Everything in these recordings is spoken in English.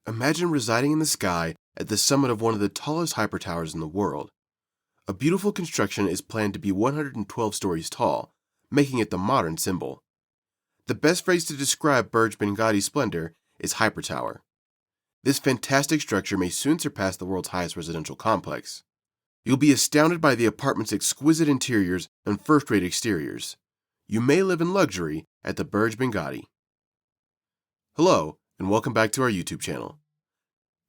Imagine residing in the sky at the summit of one of the tallest hypertowers in the world. A beautiful construction is planned to be 112 stories tall, making it the modern symbol. The best phrase to describe Burj Binghatti's splendor is hypertower. This fantastic structure may soon surpass the world's highest residential complex. You'll be astounded by the apartment's exquisite interiors and first-rate exteriors. You may live in luxury at the Burj Binghatti. Hello, and welcome back to our YouTube channel.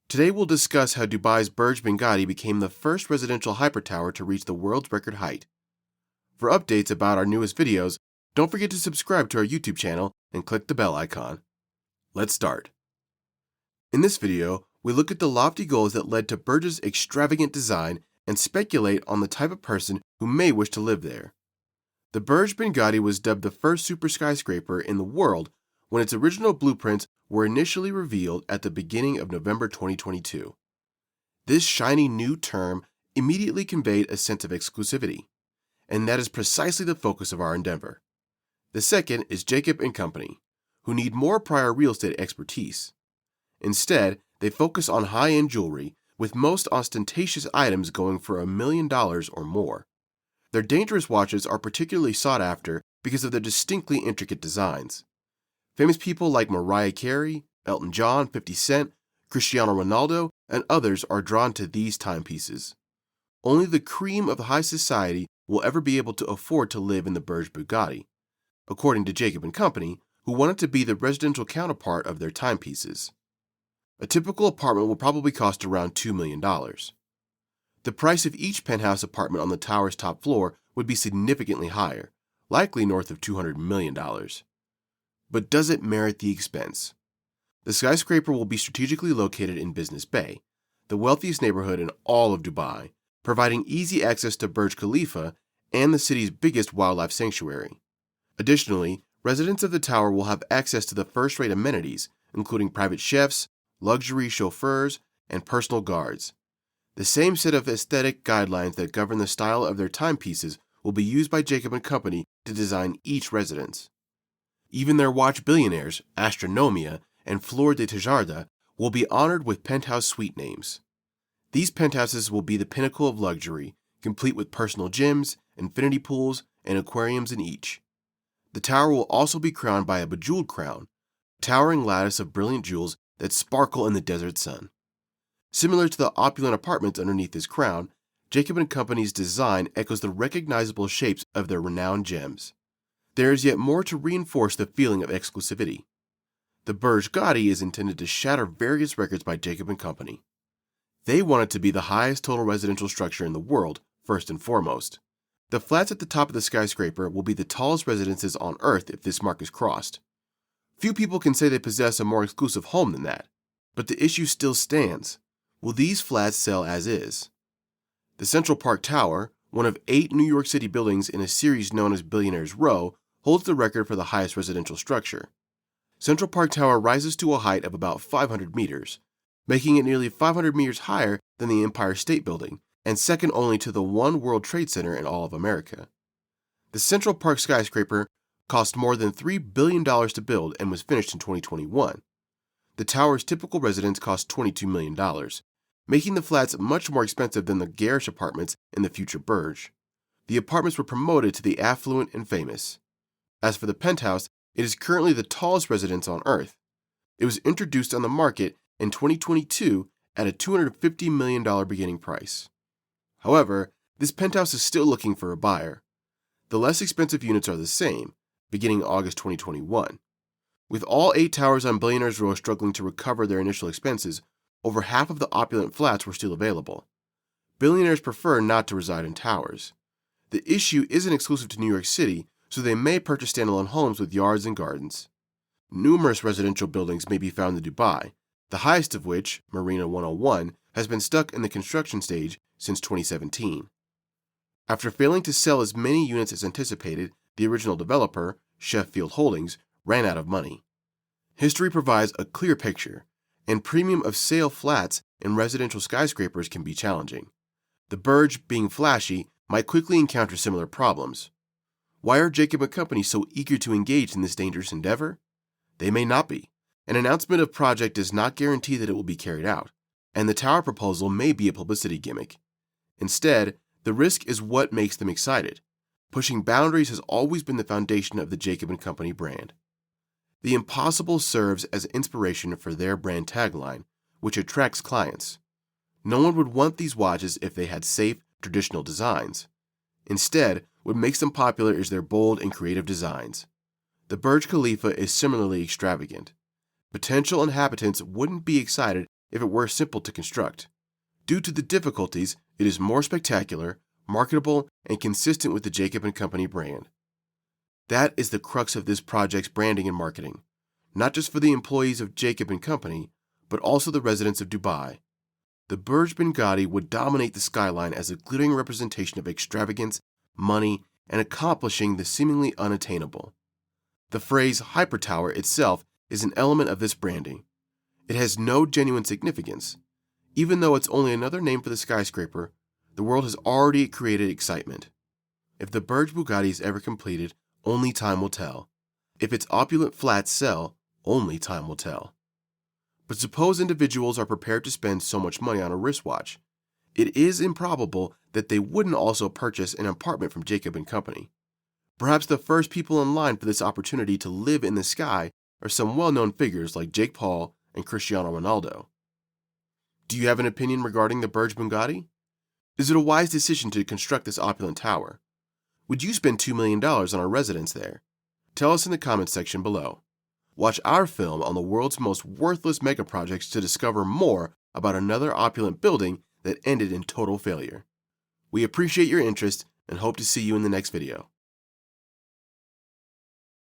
Today we'll discuss how Dubai's Burj Binghatti became the first residential hypertower to reach the world's record height. For updates about our newest videos, don't forget to subscribe to our YouTube channel and click the bell icon. Let's start. In this video, we look at the lofty goals that led to Burj's extravagant design and speculate on the type of person who may wish to live there. The Burj Binghatti was dubbed the first super skyscraper in the world when its original blueprints were initially revealed at the beginning of November 2022. This shiny new term immediately conveyed a sense of exclusivity, and that is precisely the focus of our endeavor. The second is Jacob & Company, who need more prior real estate expertise. Instead, they focus on high-end jewelry, with most ostentatious items going for $1 million or more. Their dangerous watches are particularly sought after because of their distinctly intricate designs. Famous people like Mariah Carey, Elton John, 50 Cent, Cristiano Ronaldo, and others are drawn to these timepieces. Only the cream of high society will ever be able to afford to live in the Burj Binghatti, according to Jacob & Company, who wanted to be the residential counterpart of their timepieces. A typical apartment will probably cost around $2 million. The price of each penthouse apartment on the tower's top floor would be significantly higher, likely north of $200 million. But does it merit the expense? The skyscraper will be strategically located in Business Bay, the wealthiest neighborhood in all of Dubai, providing easy access to Burj Khalifa and the city's biggest wildlife sanctuary. Additionally, residents of the tower will have access to the first-rate amenities, including private chefs, luxury chauffeurs, and personal guards. The same set of aesthetic guidelines that govern the style of their timepieces will be used by Jacob & Company to design each residence. Even their watch billionaires, Astronomia and Flor de Tejada, will be honored with penthouse suite names. These penthouses will be the pinnacle of luxury, complete with personal gyms, infinity pools, and aquariums in each. The tower will also be crowned by a bejeweled crown, a towering lattice of brilliant jewels that sparkle in the desert sun. Similar to the opulent apartments underneath this crown, Jacob & Company's design echoes the recognizable shapes of their renowned gems. There is yet more to reinforce the feeling of exclusivity. The Burj Binghatti is intended to shatter various records by Jacob & Company. They want it to be the highest total residential structure in the world, first and foremost. The flats at the top of the skyscraper will be the tallest residences on Earth if this mark is crossed. Few people can say they possess a more exclusive home than that, but the issue still stands. Will these flats sell as is? The Central Park Tower, one of 8 New York City buildings in a series known as Billionaire's Row, holds the record for the highest residential structure. Central Park Tower rises to a height of about 500 meters, making it nearly 500 meters higher than the Empire State Building and second only to the One World Trade Center in all of America. The Central Park skyscraper cost more than $3 billion to build and was finished in 2021. The tower's typical residence cost $22 million, making the flats much more expensive than the garish apartments in the future Burj. The apartments were promoted to the affluent and famous. As for the penthouse, it is currently the tallest residence on Earth. It was introduced on the market in 2022 at a $250 million beginning price. However, this penthouse is still looking for a buyer. The less expensive units are the same, beginning August 2021. With all 8 towers on Billionaire's Row struggling to recover their initial expenses, over half of the opulent flats were still available. Billionaires prefer not to reside in towers. The issue isn't exclusive to New York City, so they may purchase standalone homes with yards and gardens. Numerous residential buildings may be found in Dubai, the highest of which, Marina 101, has been stuck in the construction stage since 2017. After failing to sell as many units as anticipated, the original developer, Sheffield Holdings, ran out of money. History provides a clear picture, and premium of sale flats in residential skyscrapers can be challenging. The Burj, being flashy, might quickly encounter similar problems. Why are Jacob & Company so eager to engage in this dangerous endeavor? They may not be. An announcement of project does not guarantee that it will be carried out, and the tower proposal may be a publicity gimmick. Instead, the risk is what makes them excited. Pushing boundaries has always been the foundation of the Jacob & Company brand. The impossible serves as inspiration for their brand tagline, which attracts clients. No one would want these watches if they had safe, traditional designs. Instead, what makes them popular is their bold and creative designs. The Burj Khalifa is similarly extravagant. Potential inhabitants wouldn't be excited if it were simple to construct. Due to the difficulties, it is more spectacular, marketable, and consistent with the Jacob & Company brand. That is the crux of this project's branding and marketing, not just for the employees of Jacob & Company, but also the residents of Dubai. The Burj Binghatti would dominate the skyline as a glittering representation of extravagance, money, and accomplishing the seemingly unattainable. The phrase hyper tower itself is an element of this branding. It has no genuine significance. Even though it's only another name for the skyscraper, the world has already created excitement. If the Burj Bugatti is ever completed, only time will tell. If its opulent flats sell, only time will tell. But suppose individuals are prepared to spend so much money on a wristwatch. It is improbable that they wouldn't also purchase an apartment from Jacob & Company. Perhaps the first people in line for this opportunity to live in the sky are some well-known figures like Jake Paul and Cristiano Ronaldo. Do you have an opinion regarding the Burj Binghatti? Is it a wise decision to construct this opulent tower? Would you spend $2 million on a residence there? Tell us in the comments section below. Watch our film on the world's most worthless megaprojects to discover more about another opulent building that ended in total failure. We appreciate your interest and hope to see you in the next video.